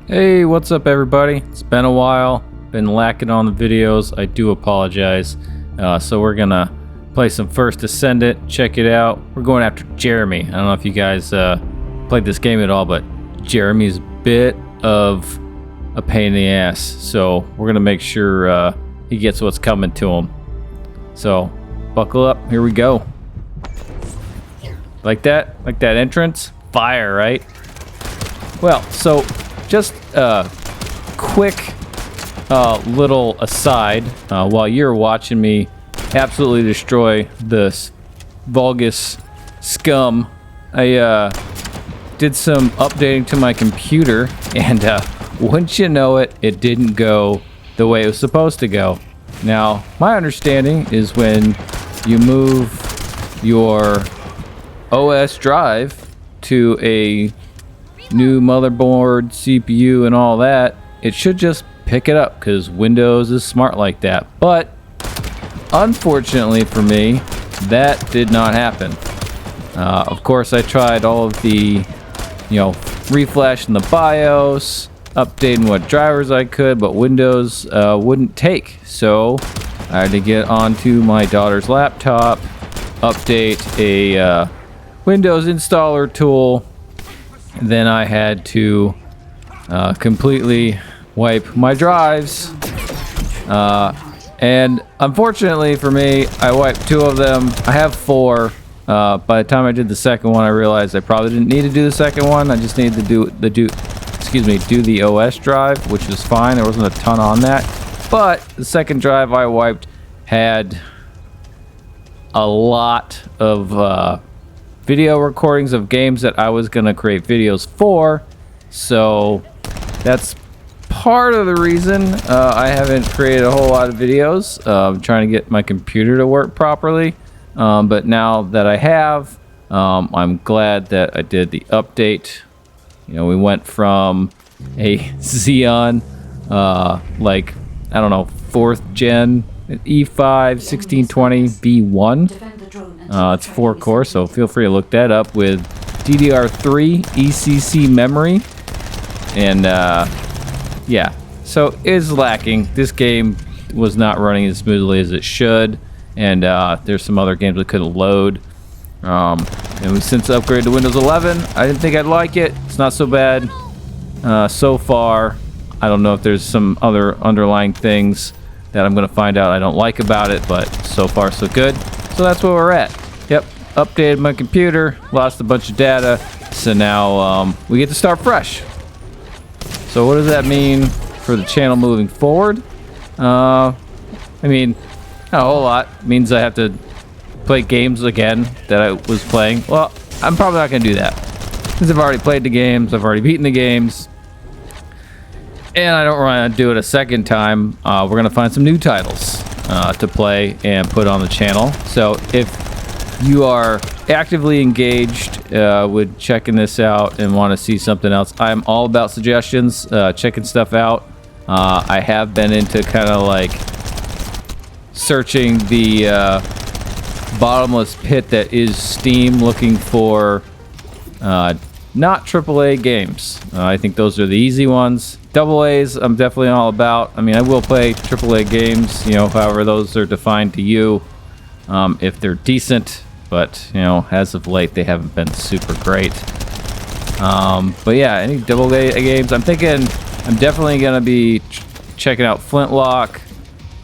Hey, what's up everybody? It's been a while, been lacking on the videos, I do apologize. So we're gonna play some first Descendant, check it out. We're going after Jeremy. I don't know if you guys played this game at all, but Jeremy's a bit of a pain in the ass. So we're gonna make sure he gets what's coming to him. So buckle up, here we go. Like that entrance? Fire, right? Well, so just a quick little aside while you're watching me absolutely destroy this Vulgus scum. I did some updating to my computer, and wouldn't you know it, it didn't go the way it was supposed to go. Now, my understanding is when you move your OS drive to a new motherboard, CPU, and all that, it should just pick it up because Windows is smart like that. But unfortunately for me, that did not happen. Of course, I tried all of the, reflashing the BIOS, updating what drivers I could, but Windows wouldn't take. So I had to get onto my daughter's laptop, update a Windows installer tool. Then I had to completely wipe my drives. And unfortunately for me, I wiped 2 of them. I have 4. By the time I did the second one, I realized I probably didn't need to do the second one. I just needed to do the OS drive, which was fine. There wasn't a ton on that. But the second drive I wiped had a lot of video recordings of games that I was gonna create videos for, so that's part of the reason I haven't created a whole lot of videos. I'm trying to get my computer to work properly, but now that I have, I'm glad that I did the update. We went from a Xeon, like, I don't know, 4th gen E5 1620 V1. It's 4-core, so feel free to look that up, with DDR3 ECC memory. And yeah, so it is lacking. This game was not running as smoothly as it should, and there's some other games that couldn't load. And we since upgraded to Windows 11. I didn't think I'd like it. It's not so bad so far. I don't know if there's some other underlying things that I'm going to find out I don't like about it, but so far so good. So that's where we're at. Yep, updated my computer, lost a bunch of data, so now we get to start fresh. So what does that mean for the channel moving forward? I mean, not a whole lot. It means I have to play games again that I was playing. Well, I'm probably not going to do that, since I've already played the games, I've already beaten the games, and I don't want to do it a second time. We're going to find some new titles to play and put on the channel. So if you are actively engaged with checking this out and want to see something else, I'm all about suggestions, checking stuff out. I have been into kind of like searching the bottomless pit that is Steam, looking for not AAA games. I think those are the easy ones. Double A's, I'm definitely all about. I mean, I will play AAA games, however those are defined to you, if they're decent. But, as of late, they haven't been super great. But yeah, any double A games, I'm thinking I'm definitely going to be checking out Flintlock.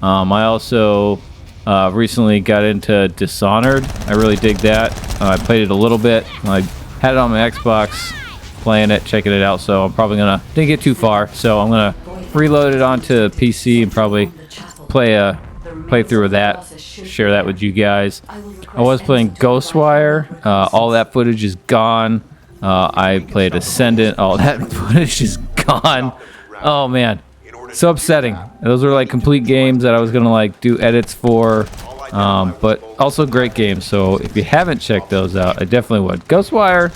I also recently got into Dishonored. I really dig that. I played it a little bit. I had it on my Xbox, playing it, checking it out, so I'm probably didn't get too far, so I'm gonna reload it onto PC and probably play through with that, share that with you guys. I was playing Ghostwire. All that footage is gone. I played Descendant. All that footage is gone. Oh man, so upsetting. Those were like complete games that I was gonna like do edits for, but also great games. So if you haven't checked those out, I definitely would. Ghostwire,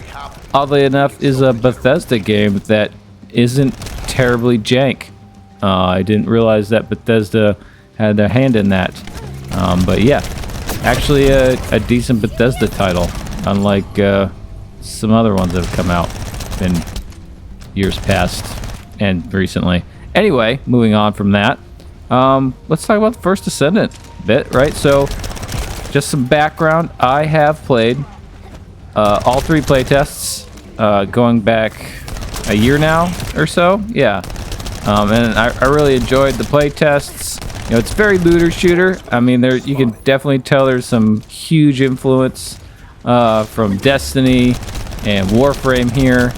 oddly enough, is a Bethesda game that isn't terribly jank. I didn't realize that Bethesda had their hand in that. But yeah, actually a decent Bethesda title, unlike some other ones that have come out in years past. and recently. Anyway, moving on from that, let's talk about the first Descendant bit, right? So, just some background. I have played all 3 playtests, going back a year now or so. Yeah, and I really enjoyed the playtests. You know, it's very looter shooter. I mean, you can definitely tell there's some huge influence from Destiny and Warframe here.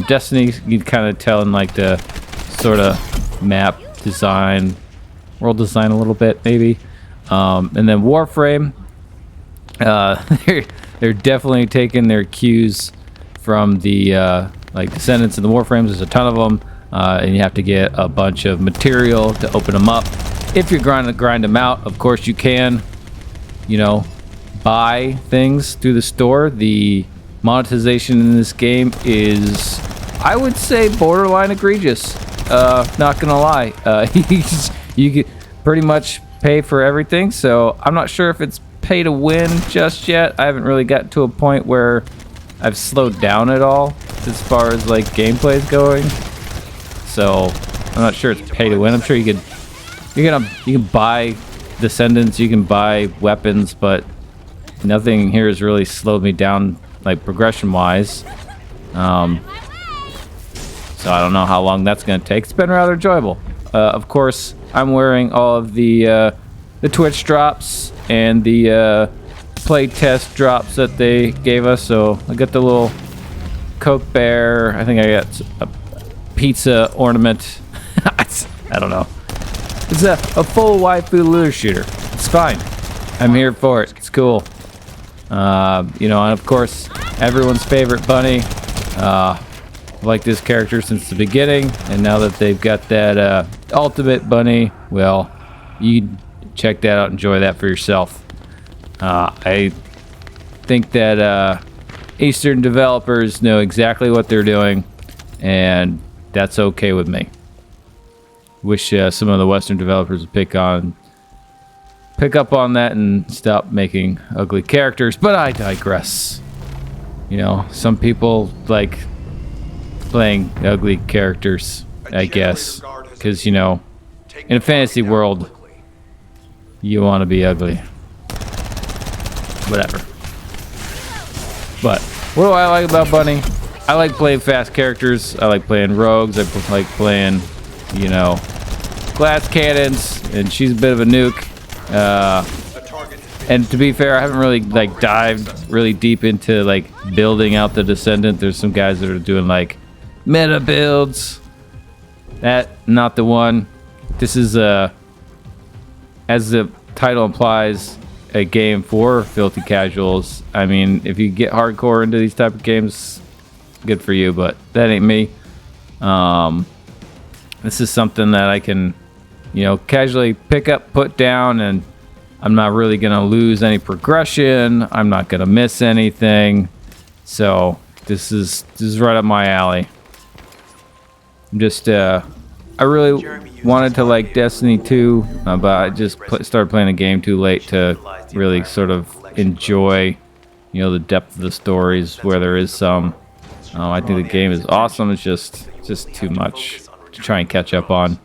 Destiny, you can kind of tell in like the sort of map design, world design a little bit maybe. And then Warframe, they're definitely taking their cues from the like Descendants and the Warframes. There's a ton of them, and you have to get a bunch of material to open them up. If you're trying to grind them out, of course you can, you know, buy things through the store. The monetization in this game is, I would say, borderline egregious. Not gonna lie. You can pretty much pay for everything, so I'm not sure if it's pay to win just yet. I haven't really gotten to a point where I've slowed down at all as far as like gameplay is going, so I'm not sure it's pay to win. I'm sure you can buy Descendants, you can buy weapons, but nothing here has really slowed me down like progression wise. So I don't know how long that's going to take. It's been rather enjoyable. Of course, I'm wearing all of the Twitch drops and the play test drops that they gave us. So I got the little Coke Bear. I think I got a pizza ornament. I don't know. It's a full waifu looter shooter. It's fine. I'm here for it. It's cool. You know, and of course, everyone's favorite bunny. I've liked this character since the beginning, and now that they've got that ultimate bunny, well, you check that out, enjoy that for yourself. I think that Eastern developers know exactly what they're doing, and that's okay with me. Wish some of the Western developers would pick up on that and stop making ugly characters, but I digress. You know, some people like playing ugly characters, I guess, because, you know, in a fantasy world, you want to be ugly. Whatever. But what do I like about Bunny? I like playing fast characters. I like playing rogues. I like playing, you know, glass cannons, and she's a bit of a nuke. And to be fair, I haven't really like dived really deep into like building out the Descendant. There's some guys that are doing like meta builds. That not the one. This is as the title implies, a game for filthy casuals. I mean, if you get hardcore into these type of games, good for you, but that ain't me. This is something that I can, you know, casually pick up, put down, and I'm not really gonna lose any progression. I'm not gonna miss anything. So this is right up my alley. I'm just I really wanted to like Destiny 2, but I just started playing the game too late to really sort of enjoy, you know, the depth of the stories where there is some. I think the game is awesome. It's just too much to try and catch up on.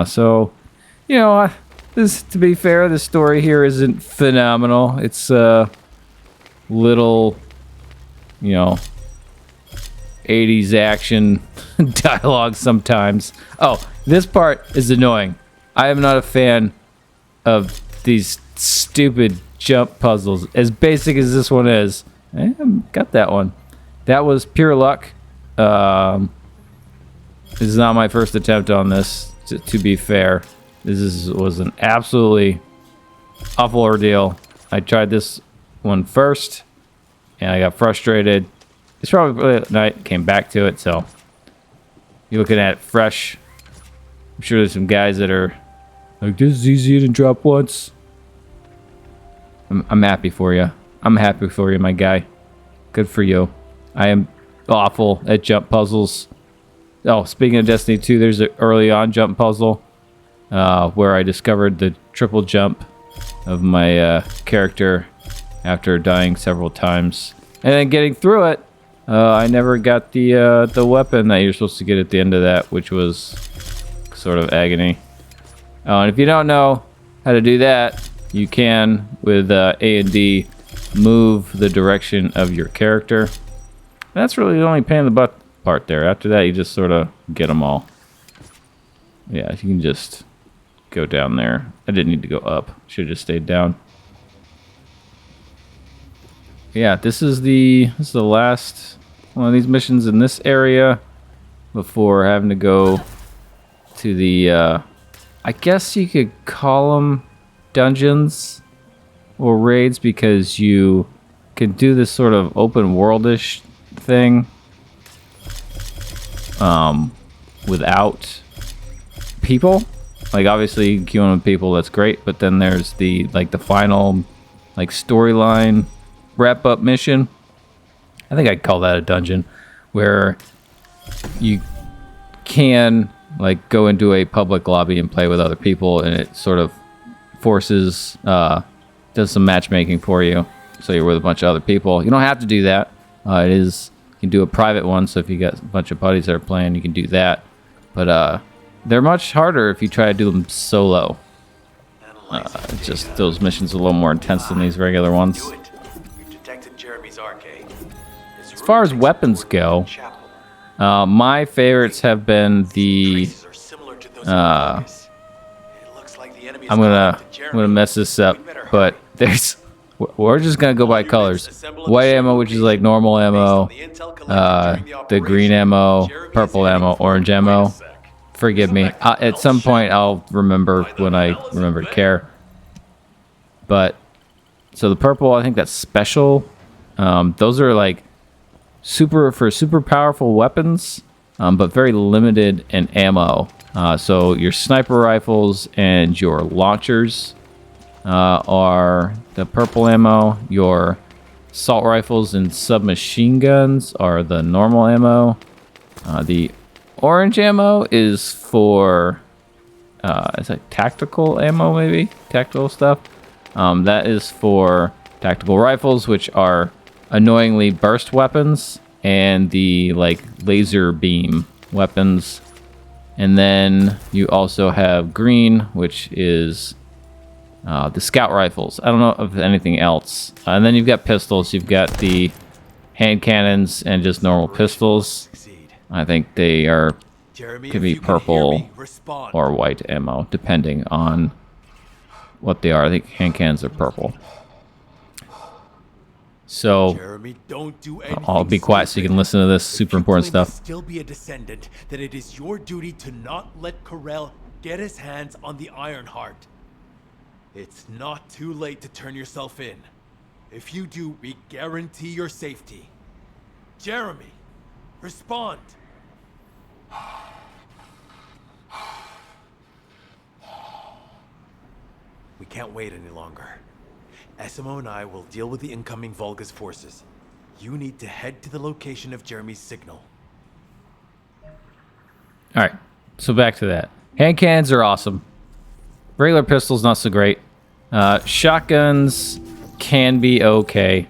So, you know, to be fair, the story here isn't phenomenal. It's little, you know, 80s action dialogue sometimes. Oh, this part is annoying. I am not a fan of these stupid jump puzzles. As basic as this one is, I got that one. That was pure luck. This is not my first attempt on this, to be fair. This was an absolutely awful ordeal. I tried this one first, and I got frustrated. It's probably at night, came back to it, so you're looking at it fresh. I'm sure there's some guys that are like, this is easy to drop once. I'm happy for you. I'm happy for you, my guy. Good for you. I am awful at jump puzzles. Oh, speaking of Destiny 2, there's an early on jump puzzle where I discovered the triple jump of my character after dying several times. And then getting through it, I never got the weapon that you're supposed to get at the end of that, which was sort of agony. Oh, and if you don't know how to do that, you can, with A and D, move the direction of your character. That's really the only pain in the butt part there. After that, you just sort of get them all. Yeah, you can just go down there. I didn't need to go up. Should have just stayed down. Yeah, this is the last one of these missions in this area before having to go to the I guess you could call them dungeons or raids, because you can do this sort of open worldish thing without people. Like, obviously queuing with people, that's great, but then there's the final storyline wrap up mission. I think I'd call that a dungeon, where you can go into a public lobby and play with other people, and it sort of forces does some matchmaking for you, so you're with a bunch of other people. You don't have to do that. You can do a private one, so if you got a bunch of buddies that are playing, you can do that. But they're much harder if you try to do them solo. Just those missions are a little more intense than these regular ones. As far as weapons go, my favorites have been the I'm gonna mess this up, but we're just gonna go by colors. White ammo, which is like normal ammo, the green ammo, purple ammo, orange ammo. Forgive me. At some point, I'll remember when I remember to care. But so the purple, I think that's special. Those are super powerful weapons, but very limited in ammo. So your sniper rifles and your launchers are the purple ammo. Your assault rifles and submachine guns are the normal ammo. The orange ammo is for is it tactical ammo, maybe? Tactical stuff. That is for tactical rifles, which are annoyingly burst weapons, and the laser beam weapons. And then you also have green, which is the scout rifles. I don't know of anything else. And then you've got pistols. You've got the hand cannons and just normal pistols. I think they could be purple or white ammo, depending on what they are. I think hand cannons are purple. So Jeremy, don't do I'll be quiet so you can listen to this super important stuff. Still be a descendant, then it is your duty to not let Corell get his hands on the Ironheart. It's not too late to turn yourself in. If you do, we guarantee your safety. Jeremy, respond. We can't wait any longer. SMO and I will deal with the incoming Volga's forces. You need to head to the location of Jeremy's signal. Alright, so back to that. Hand cannons are awesome. Regular pistols, not so great. Shotguns can be okay.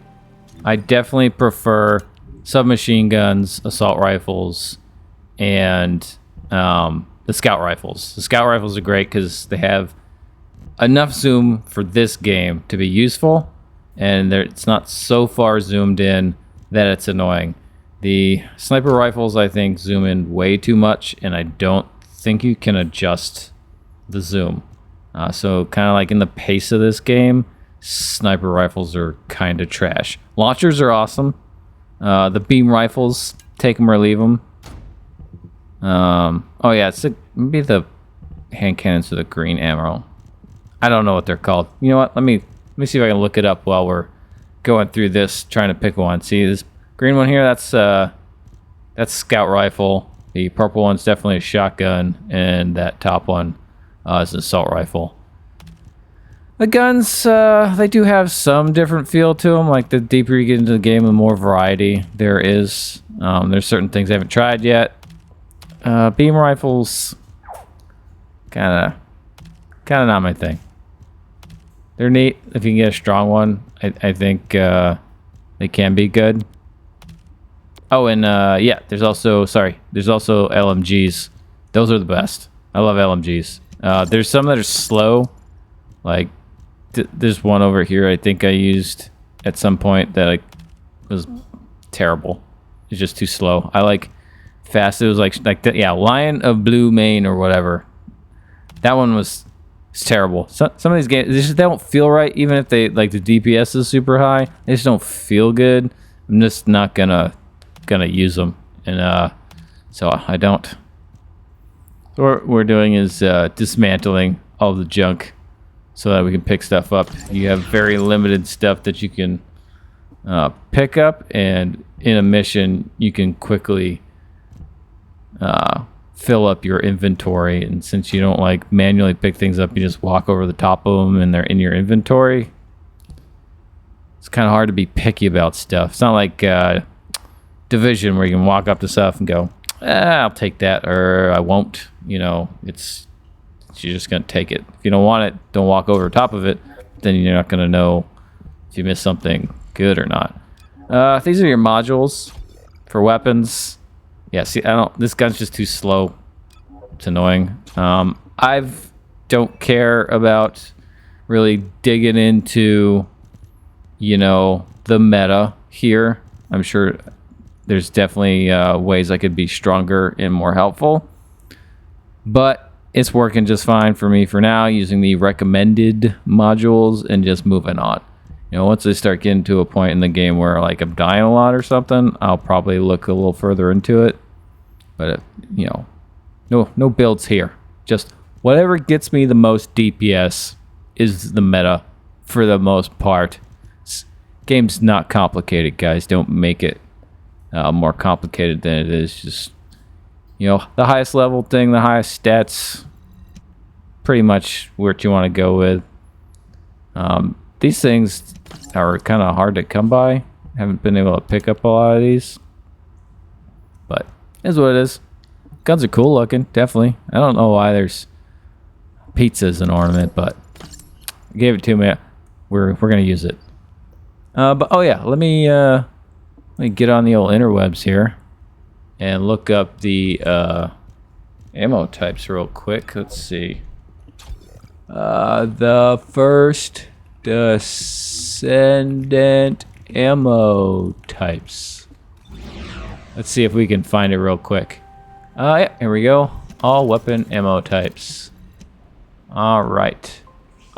I definitely prefer submachine guns, assault rifles, and the scout rifles. The scout rifles are great because they have enough zoom for this game to be useful, and it's not so far zoomed in that it's annoying. The sniper rifles, I think, zoom in way too much, and I don't think you can adjust the zoom. So kind of like in the pace of this game, sniper rifles are kind of trash. Launchers are awesome. The beam rifles, take them or leave them. Oh yeah, maybe the hand cannons or the green ammo. I don't know what they're called. You know what? Let me see if I can look it up while we're going through this, trying to pick one. See this green one here? That's scout rifle. The purple one's definitely a shotgun, and that top one is an assault rifle. The guns, they do have some different feel to them. Like, the deeper you get into the game, the more variety there is. There's certain things I haven't tried yet. Beam rifles, kind of not my thing. They're neat if you can get a strong one. I think they can be good. Oh, and yeah, there's also LMGs. Those are the best. I love LMGs. There's some that are slow. Like, there's one over here I think I used at some point that was terrible. It's just too slow. I like fast. It was like yeah, Lion of Blue Mane or whatever. That one was terrible. Some of these games, they don't feel right, even if they like the DPS is super high. They just don't feel good. I'm just not gonna use them, and so I don't. So what we're doing is dismantling all the junk so that we can pick stuff up. You have very limited stuff that you can pick up, and in a mission you can quickly fill up your inventory. And since you don't like manually pick things up, you just walk over the top of them and they're in your inventory. It's kind of hard to be picky about stuff. It's not like Division where you can walk up to stuff and go, I'll take that, or I won't. You know, you're just gonna take it. If you don't want it, don't walk over top of it. Then you're not gonna know if you missed something good or not. These are your modules for weapons. Yeah, see, this gun's just too slow. It's annoying. I don't care about really digging into, you know, the meta here. I'm sure there's definitely ways I could be stronger and more helpful. But it's working just fine for me for now, using the recommended modules and just moving on. You know, once I start getting to a point in the game where like I'm dying a lot or something, I'll probably look a little further into it. But you know, no builds here. Just whatever gets me the most DPS is the meta for the most part. Game's not complicated, guys. Don't make it more complicated than it is. Just, you know, the highest level thing, the highest stats, pretty much what you want to go with. These things are kind of hard to come by. Haven't been able to pick up a lot of these, but is what it is. Guns are cool looking, definitely. I don't know why there's pizza as an ornament, but I gave it to me. We're gonna use it. But oh yeah, let me get on the old interwebs here and look up the ammo types real quick. Let's see. The first Descendant ammo types. Let's see if we can find it real quick. Yeah, here we go. All weapon ammo types. All right.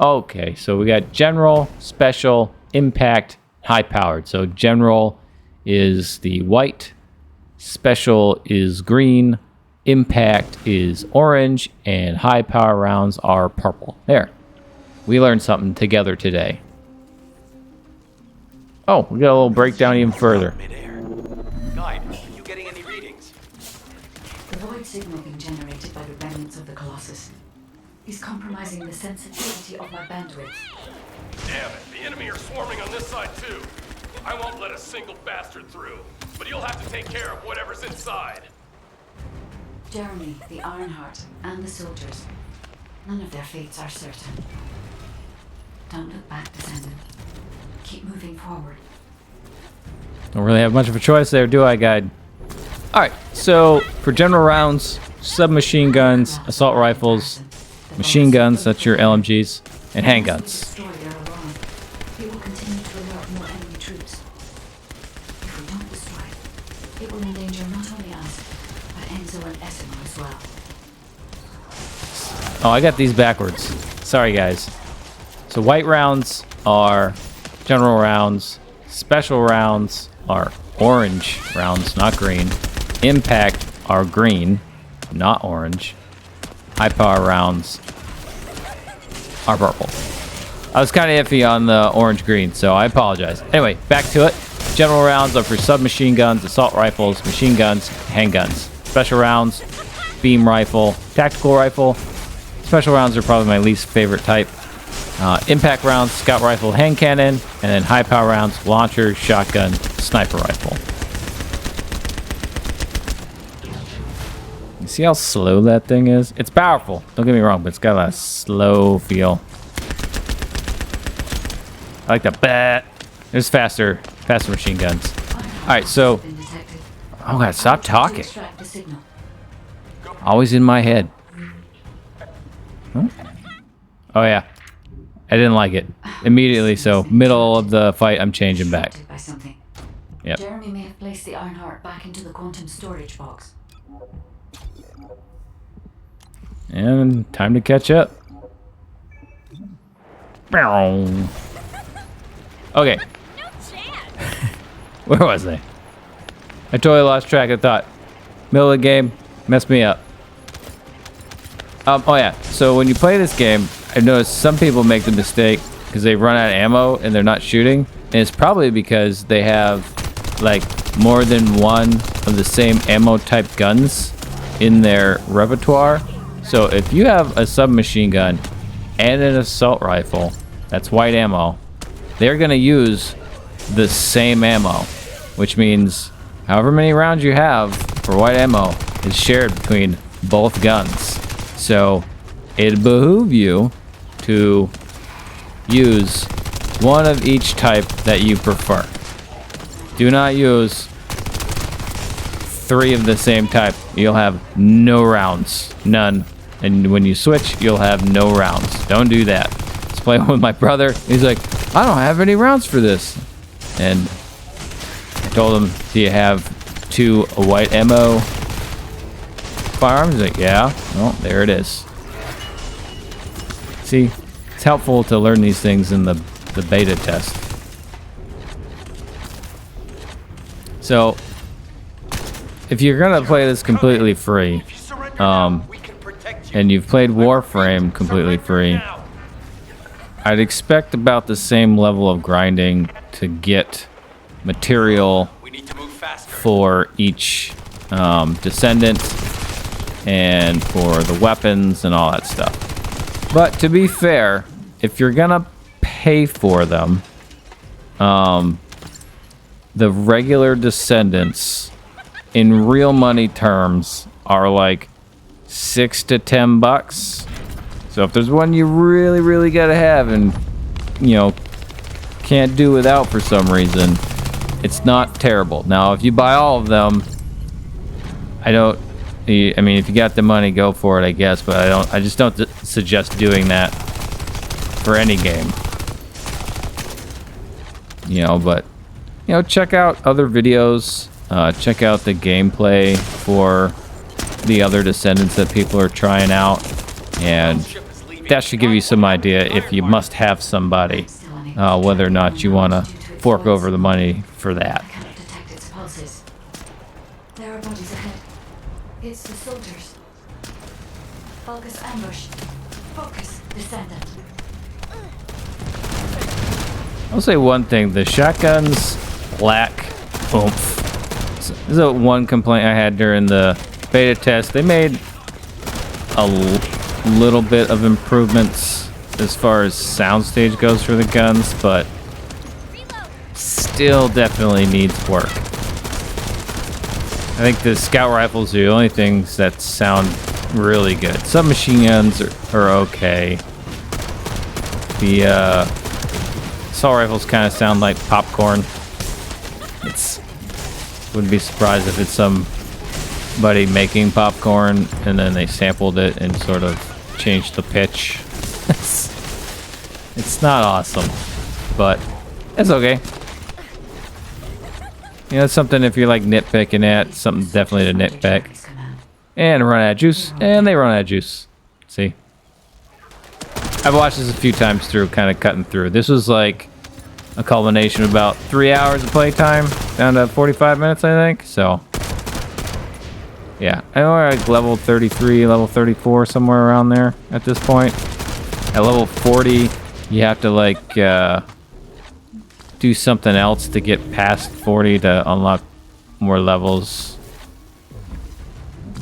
Okay, so we got general, special, impact, high powered. So general is the white, special is green, impact is orange, and high power rounds are purple. There. We learned something together today. Oh, we got a little breakdown even further. Guide, are you getting any readings? The void signal being generated by the remnants of the Colossus is compromising the sensitivity of my bandwidth. Damn it, the enemy are swarming on this side too. I won't let a single bastard through, but you'll have to take care of whatever's inside. Jeremy, the Ironheart, and the soldiers. None of their fates are certain. Don't look back, Descendant. Keep moving forward. Don't really have much of a choice there, do I, guide? Alright, so for general rounds, submachine guns, assault rifles, machine guns, that's your LMGs, and handguns. Destroy their alarm. It will continue to alert more enemy troops. If we don't destroy it, it will endanger not only us, but Enzo and Essimo as well. Oh, I got these backwards. Sorry, guys. So white rounds are general rounds. Special rounds are orange rounds, not green. Impact are green, not orange. High power rounds are purple. I was kind of iffy on the orange-green, so I apologize. Anyway, back to it. General rounds are for submachine guns, assault rifles, machine guns, handguns. Special rounds, beam rifle, tactical rifle. Special rounds are probably my least favorite type. Impact rounds, scout rifle, hand cannon, and then high power rounds, launcher, shotgun, sniper rifle. You see how slow that thing is? It's powerful, don't get me wrong, but it's got a slow feel. I like the bat. There's faster machine guns. Alright, so Oh god, stop talking. Extract the signal. Always in my head. Huh? Oh yeah. I didn't like it. Immediately, so middle of the fight, I'm changing back. Distracted by something. Yep. Jeremy may have placed the Ironheart back into the quantum storage box. And time to catch up. Okay. Where was I? I totally lost track of thought. Middle of the game, messed me up. Oh yeah, so when you play this game, I've noticed some people make the mistake because they run out of ammo and they're not shooting. And it's probably because they have like more than one of the same ammo type guns in their repertoire. So if you have a submachine gun and an assault rifle, that's white ammo, they're gonna use the same ammo, which means however many rounds you have for white ammo is shared between both guns. So it'd behoove you to use one of each type that you prefer. Do not use 3 of the same type. You'll have no rounds. None. And when you switch, you'll have no rounds. Don't do that. I was playing with my brother. He's like, I don't have any rounds for this. And I told him, do you have 2 white ammo firearms? He's like, yeah. Well, there it is. See, it's helpful to learn these things in the beta test. So, if you're gonna play this completely free, and you've played Warframe completely free, I'd expect about the same level of grinding to get material for each Descendant and for the weapons and all that stuff. But to be fair, if you're gonna pay for them, the regular Descendants in real money terms are like $6 to $10. So if there's one you really gotta have and you know can't do without for some reason, it's not terrible. Now if you buy all of them, I mean if you got the money, go for it, I guess, but I just don't suggest doing that for any game. You know, but you know, check out other videos, check out the gameplay for the other Descendants that people are trying out, and that should give you some idea if you must have somebody, whether or not you want to fork over the money for that. I cannot detect its pulses. There are bodies ahead. It's the soldiers. Focus ambush. Focus Descendant. I'll say one thing, the shotguns lack oomph. This is one complaint I had during the beta test. They made a little bit of improvements as far as soundstage goes for the guns, but still definitely needs work. I think the scout rifles are the only things that sound really good. Submachine guns are okay. The assault rifles kind of sound like popcorn. Wouldn't be surprised if it's somebody making popcorn and then they sampled it and sort of changed the pitch. It's not awesome, but it's okay. You know, it's something if you're like nitpicking at, something definitely to nitpick. And run out of juice, and they run out of juice. See? I've watched this a few times through, kind of cutting through. This was like a culmination of about 3 hours of playtime, down to 45 minutes, I think. So, yeah, I know we're like level 33, level 34, somewhere around there at this point. At level 40, you have to like do something else to get past 40 to unlock more levels.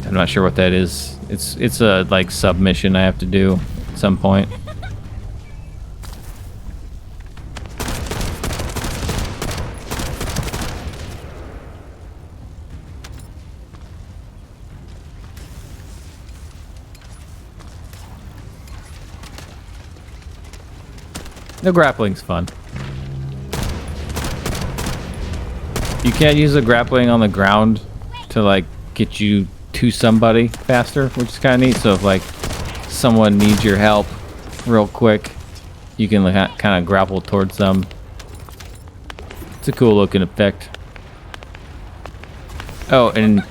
I'm not sure what that is. It's a like submission I have to do at some point. The grappling's fun. You can't use the grappling on the ground to like get you to somebody faster, which is kind of neat. So if like someone needs your help real quick, you can like, kind of grapple towards them. It's a cool looking effect. Oh, and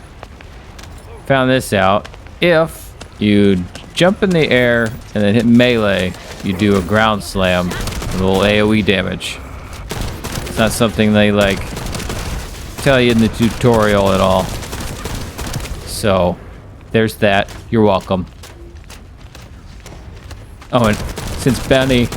found this out. If you jump in the air and then hit melee, you do a ground slam with a little AoE damage. It's not something they like tell you in the tutorial at all. So there's that. You're welcome. Oh, and since Benny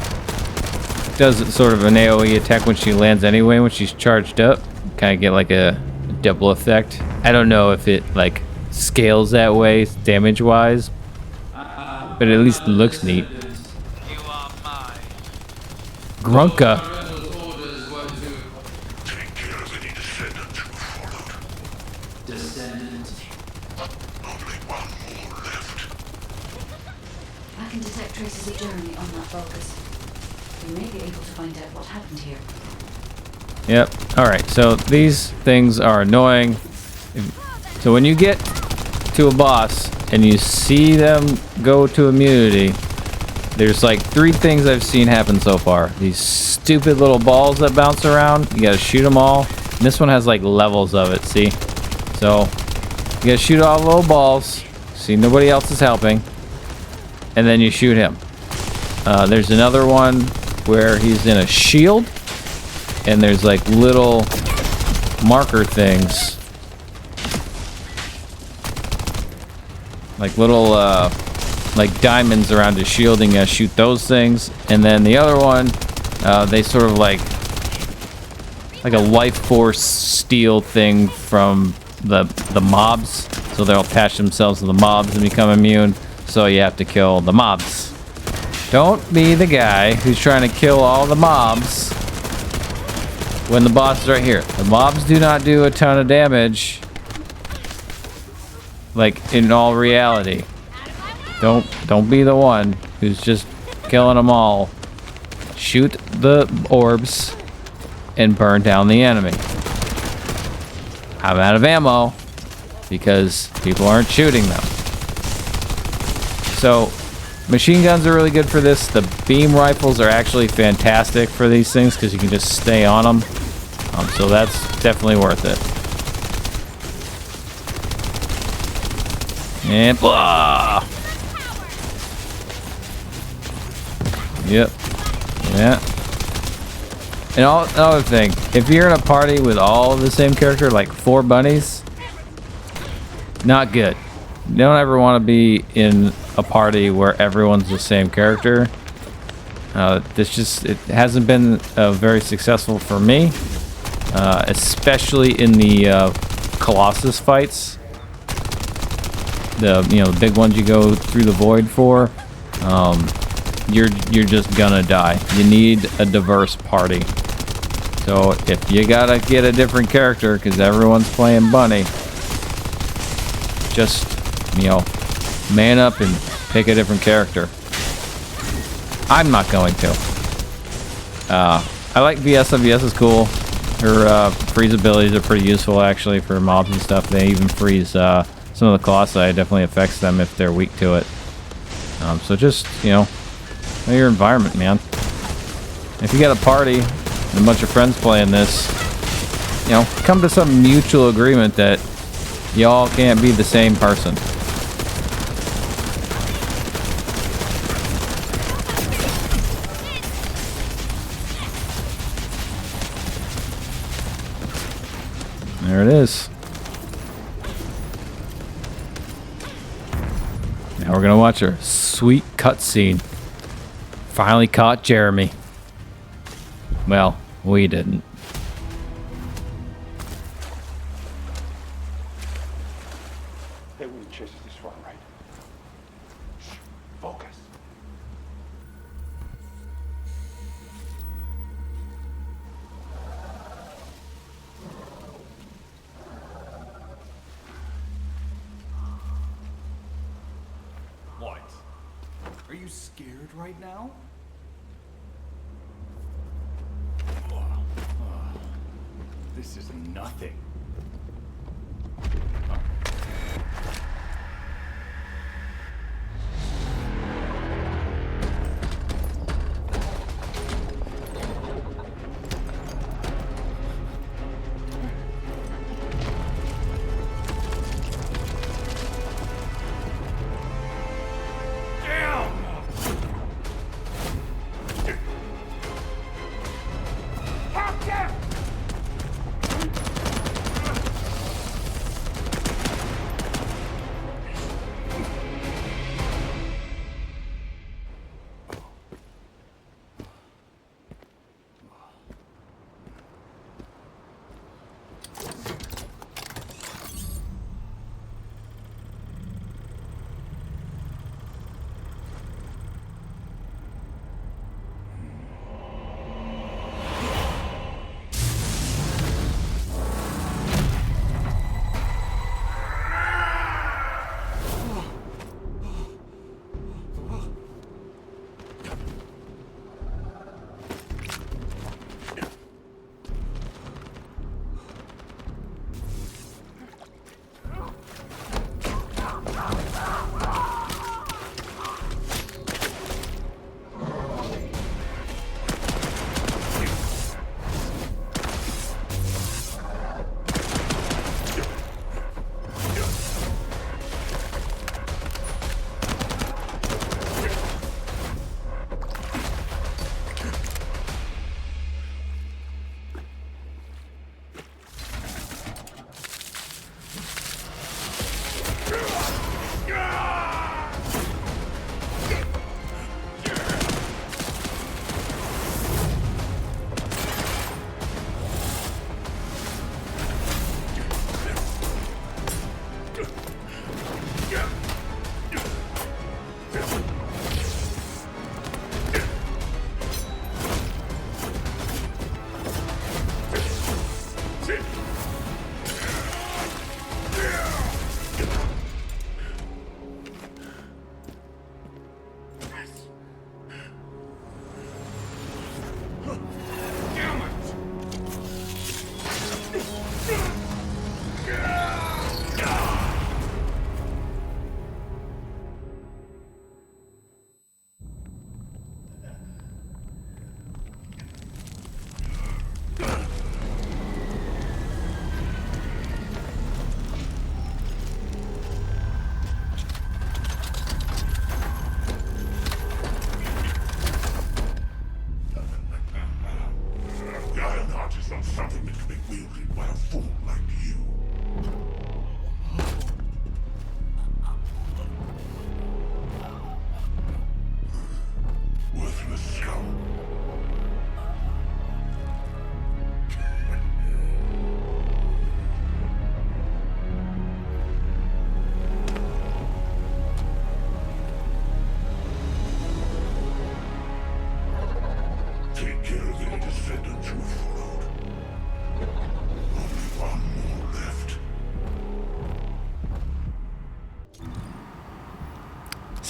does sort of an AoE attack when she lands anyway, when she's charged up, kind of get like a double effect. I don't know if it like scales that way damage wise, but at least it looks neat. You are mine. Grunka. Take care of any descendant who followed. Descendant. Only one more left. I can detect traces of Jeremy on that focus. We may be able to find out what happened here. Yep. All right. So these things are annoying. So when you get to a boss and you see them go to immunity, there's like 3 things I've seen happen so far. These stupid little balls that bounce around. You gotta shoot them all. And this one has like levels of it. See? So you gotta shoot all the little balls. See, nobody else is helping. And then you shoot him. There's another one where he's in a shield. And there's like little marker things. Like little like diamonds around his shielding. You shoot those things. And then the other one, they sort of like a life force steel thing from the mobs. So they'll attach themselves to the mobs and become immune. So you have to kill the mobs. Don't be the guy who's trying to kill all the mobs when the boss is right here. The mobs do not do a ton of damage. Like in all reality. Don't be the one who's just killing them all. Shoot the orbs and burn down the enemy. I'm out of ammo because people aren't shooting them. So machine guns are really good for this. The beam rifles are actually fantastic for these things because you can just stay on them. So that's definitely worth it. And blah! Yep. Yeah. And another thing, if you're in a party with all of the same character, like 4 bunnies, not good. You don't ever want to be in a party where everyone's the same character. It hasn't been very successful for me, especially in the Colossus fights. The big ones you go through the void for. You're just gonna die. You need a diverse party. So if you gotta get a different character because everyone's playing bunny, just man up and pick a different character. I'm not going to. I like VS. VS is cool. Her freeze abilities are pretty useful actually for mobs and stuff. They even freeze some of the Colossi. It definitely affects them if they're weak to it. So just know your environment, man. If you got a party and a bunch of friends playing this, come to some mutual agreement that y'all can't be the same person. There it is. Now we're gonna watch our sweet cutscene. Finally caught Jeremy. Well, we didn't. They wouldn't chase us this far, right? Shh. Focus. What? Are you scared right now? This is nothing. All right.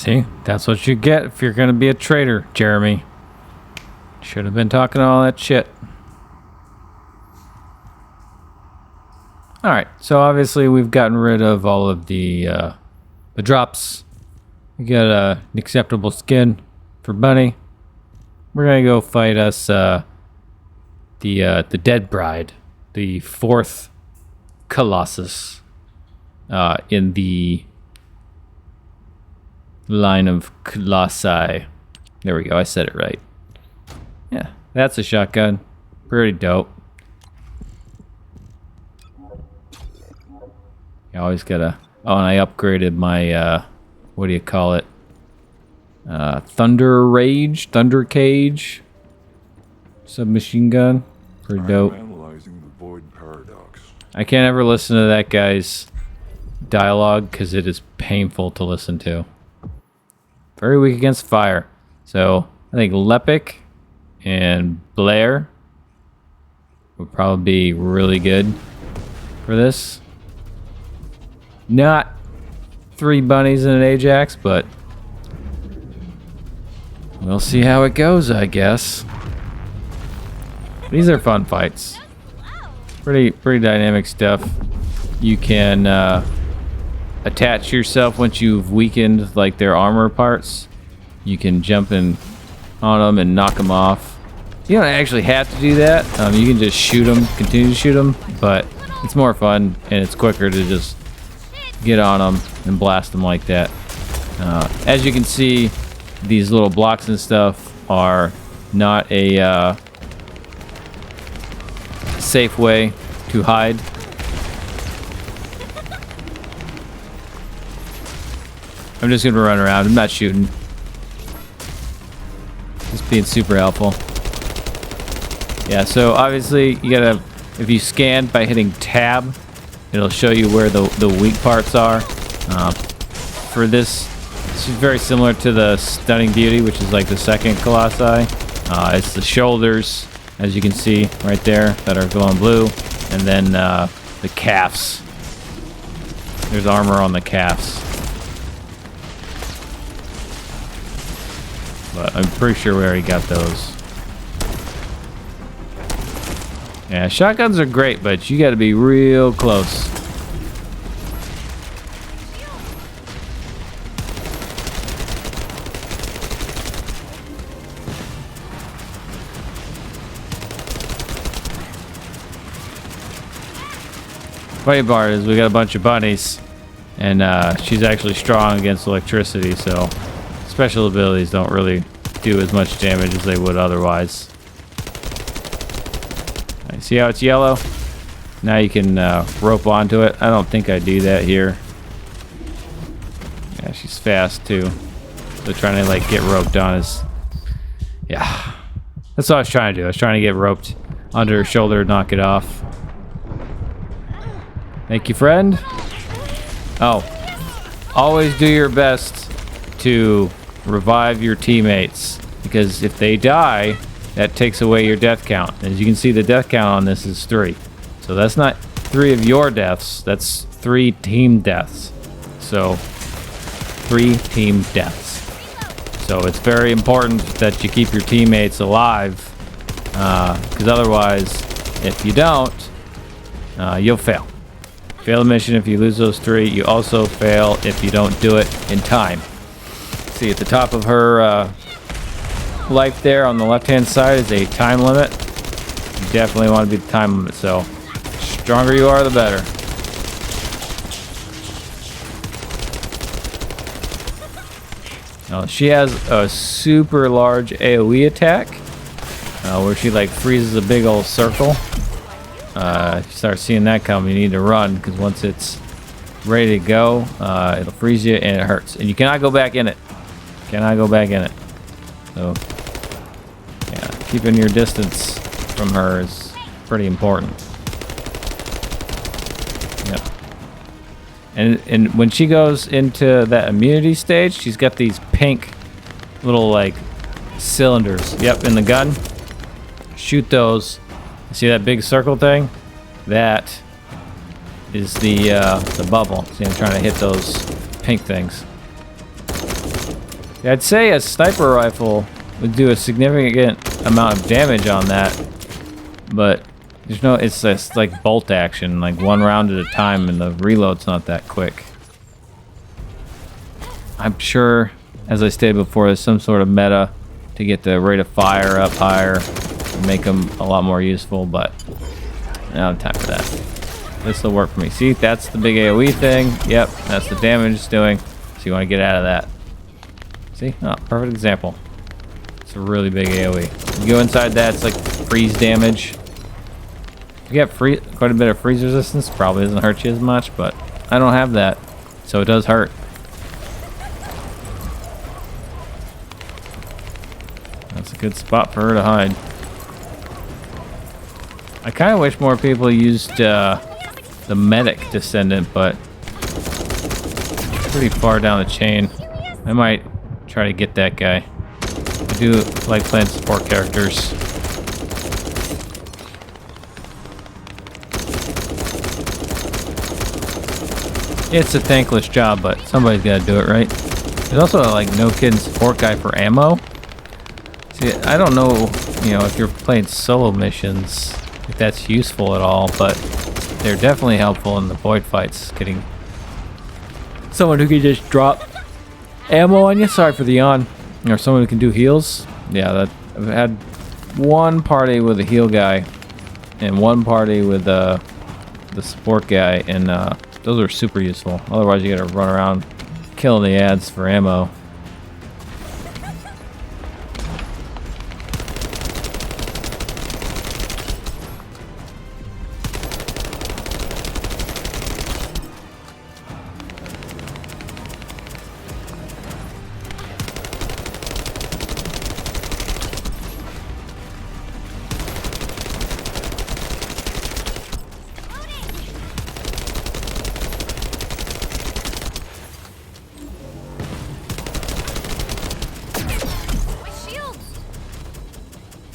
See, that's what you get if you're gonna be a traitor, Jeremy. Should have been talking all that shit. All right, so obviously we've gotten rid of all of the drops. We got an acceptable skin for Bunny. We're gonna go fight us the Dead Bride, the 4th Colossus in the line of Colossi. There we go, I said it right. Yeah, that's a shotgun. Pretty dope. You always gotta... Oh, and I upgraded my, what do you call it? Thunder Cage submachine gun. Pretty dope. Analyzing the void paradox. I can't ever listen to that guy's dialogue because it is painful to listen to. Very weak against fire. So I think Lepic and Blair would probably be really good for this. Not 3 bunnies and an Ajax, but we'll see how it goes, I guess. These are fun fights. Pretty dynamic stuff. You can attach yourself once you've weakened like their armor parts. You can jump in on them and knock them off. You don't actually have to do that. You can just shoot them, continue to shoot them, but it's more fun and it's quicker to just get on them and blast them like that. As you can see, these little blocks and stuff are not a safe way to hide. I'm just gonna run around. I'm not shooting. Just being super helpful. Yeah, so obviously you gotta, if you scan by hitting tab, it'll show you where the weak parts are. For this is very similar to the Stunning Beauty, which is like the 2nd Colossi. It's the shoulders, as you can see right there, that are glowing blue, and then the calves. There's armor on the calves. But I'm pretty sure we already got those. Yeah, shotguns are great, but you gotta be real close. Funny part is we got a bunch of bunnies, and she's actually strong against electricity, so special abilities don't really do as much damage as they would otherwise. See how it's yellow? Now you can rope onto it. I don't think I do that here. Yeah, she's fast too. So trying to like get roped on is... Yeah. That's what I was trying to do. I was trying to get roped under her shoulder, knock it off. Thank you, friend. Oh. Always do your best to revive your teammates. Because if they die, that takes away your death count. As you can see, the death count on this is 3. So that's not 3 of your deaths. That's 3 team deaths. So 3 team deaths. So it's very important that you keep your teammates alive. Because otherwise, if you don't, you'll fail. Fail the mission if you lose those 3. You also fail if you don't do it in time. See, at the top of her life there on the left-hand side is a time limit. You definitely want to be the time limit, so stronger you are, the better. Now, she has a super large AoE attack where she like freezes a big old circle. If you start seeing that come, you need to run, because once it's ready to go, it'll freeze you and it hurts. And you cannot go back in it. Cannot go back in it. So, yeah, keeping your distance from her is pretty important. Yep. And when she goes into that immunity stage, she's got these pink little like cylinders. Yep, in the gun. Shoot those. See that big circle thing? That is the bubble. See, I'm trying to hit those pink things. Yeah, I'd say a sniper rifle would do a significant amount of damage on that, but there's no, it's just like bolt action, like one round at a time, and the reload's not that quick. I'm sure, as I stated before, there's some sort of meta to get the rate of fire up higher and make them a lot more useful, but I don't have time for that. This will work for me. See, that's the big AoE thing. Yep, that's the damage it's doing. So you want to get out of that. See? Oh, perfect example. It's a really big AoE. You go inside that, it's like freeze damage. You get quite a bit of freeze resistance. Probably doesn't hurt you as much, but I don't have that, so it does hurt. That's a good spot for her to hide. I kind of wish more people used the medic Descendant, but pretty far down the chain. I might try to get that guy. I do like playing support characters. It's a thankless job, but somebody's got to do it, right? There's also like no kidding support guy for ammo. See, I don't know, you know, if you're playing solo missions, if that's useful at all, but they're definitely helpful in the void fights. Getting someone who can just drop ammo on you. Sorry for the yawn. Or someone who can do heals. Yeah, I've had one party with a heal guy and one party with the support guy, and those are super useful. Otherwise, you gotta run around killing the ads for ammo.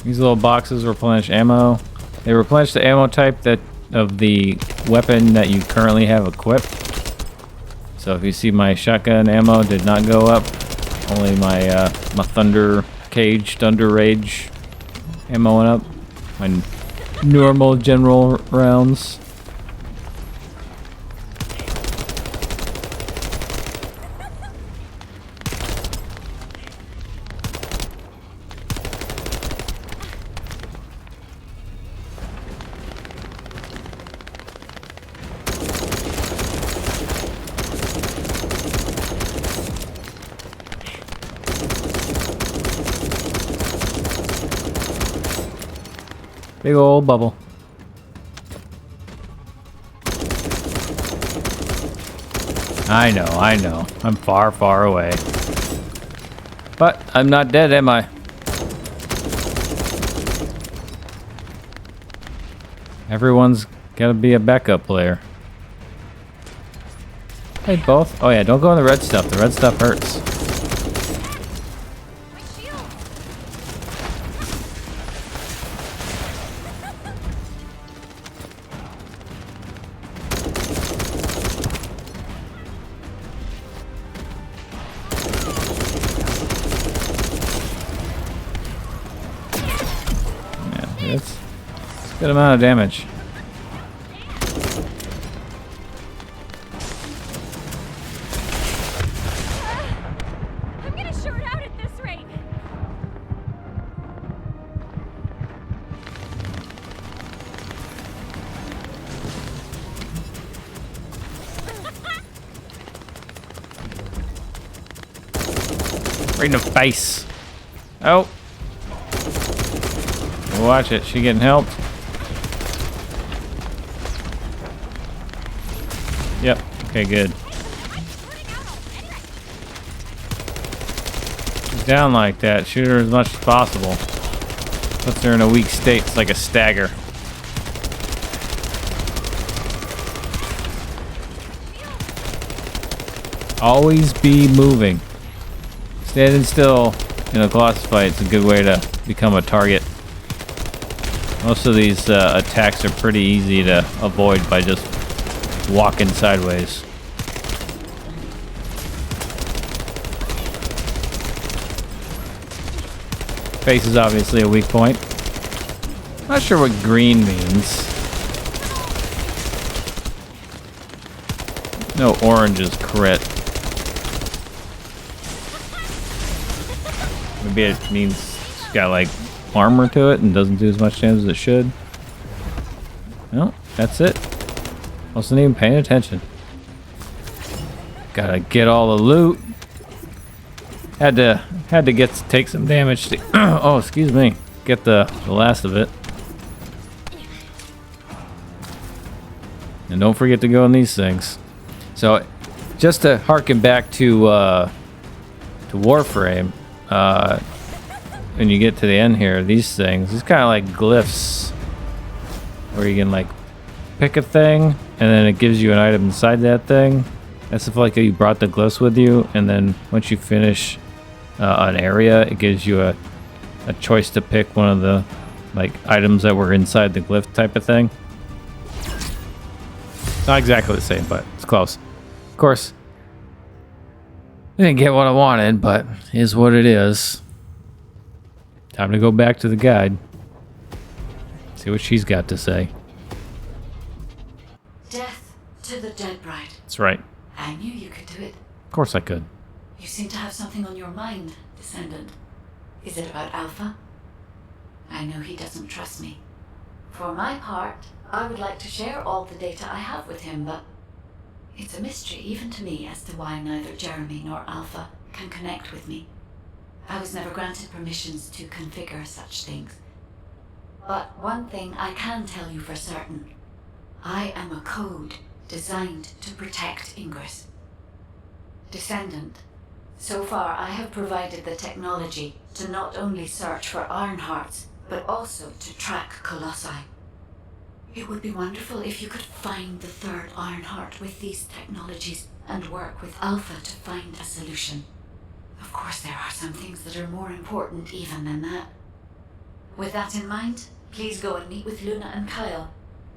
These little boxes replenish ammo. They replenish the ammo type that of the weapon that you currently have equipped. So if you see my shotgun ammo did not go up, only my my Thunder Rage ammo went up. My normal general rounds. Big old bubble. I know. I'm far, far away. But I'm not dead, am I? Everyone's gotta be a backup player. Hey, both. Oh yeah, don't go in the red stuff. The red stuff hurts. It's a good amount of damage. I'm gonna short out at this rate. Right in the face. Oh. Watch it, she getting helped? Yep, okay, good. She's down like that, shoot her as much as possible. Puts her in a weak state, it's like a stagger. Always be moving. Standing still in a Colossus fight is a good way to become a target. Most of these attacks are pretty easy to avoid by just walking sideways. Face is obviously a weak point. Not sure what green means. No, orange is crit. Maybe it means it's got like armor to it and doesn't do as much damage as it should. No, that's it. Wasn't even paying attention. Gotta get all the loot. Had to take some damage to oh, excuse me. Get the last of it. And don't forget to go in these things. So, just to harken back to Warframe, when you get to the end here, these kind of like glyphs, where you can like pick a thing, and then it gives you an item inside that thing. That's if like you brought the glyphs with you, and then once you finish an area, it gives you a choice to pick one of the like items that were inside the glyph type of thing. Not exactly the same, but it's close. Of course, I didn't get what I wanted, but it is what it is. Time to go back to the guide. See what she's got to say. Death to the dead bride. That's right. I knew you could do it. Of course I could. You seem to have something on your mind, Descendant. Is it about Alpha? I know he doesn't trust me. For my part, I would like to share all the data I have with him, but it's a mystery even to me as to why neither Jeremy nor Alpha can connect with me. I was never granted permissions to configure such things. But one thing I can tell you for certain. I am a code designed to protect Ingress. Descendant, so far I have provided the technology to not only search for Ironhearts, but also to track Colossi. It would be wonderful if you could find the third Ironheart with these technologies and work with Alpha to find a solution. Of course, there are some things that are more important even than that. With that in mind, please go and meet with Luna and Kyle.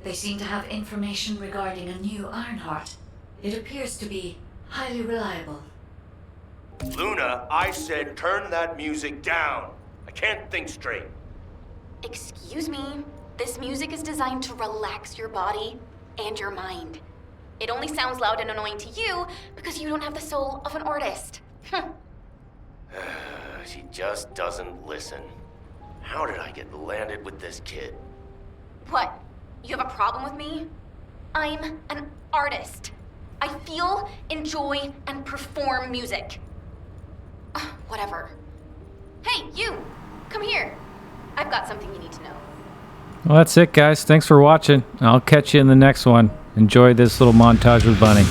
They seem to have information regarding a new Ironheart. It appears to be highly reliable. Luna, I said turn that music down. I can't think straight. Excuse me. This music is designed to relax your body and your mind. It only sounds loud and annoying to you because you don't have the soul of an artist. She just doesn't listen. How did I get landed with this kid? What? You have a problem with me? I'm an artist. I feel, enjoy, and perform music. Whatever. Hey, you! Come here. I've got something you need to know. Well, that's it, guys. Thanks for watching. I'll catch you in the next one. Enjoy this little montage with Bunny.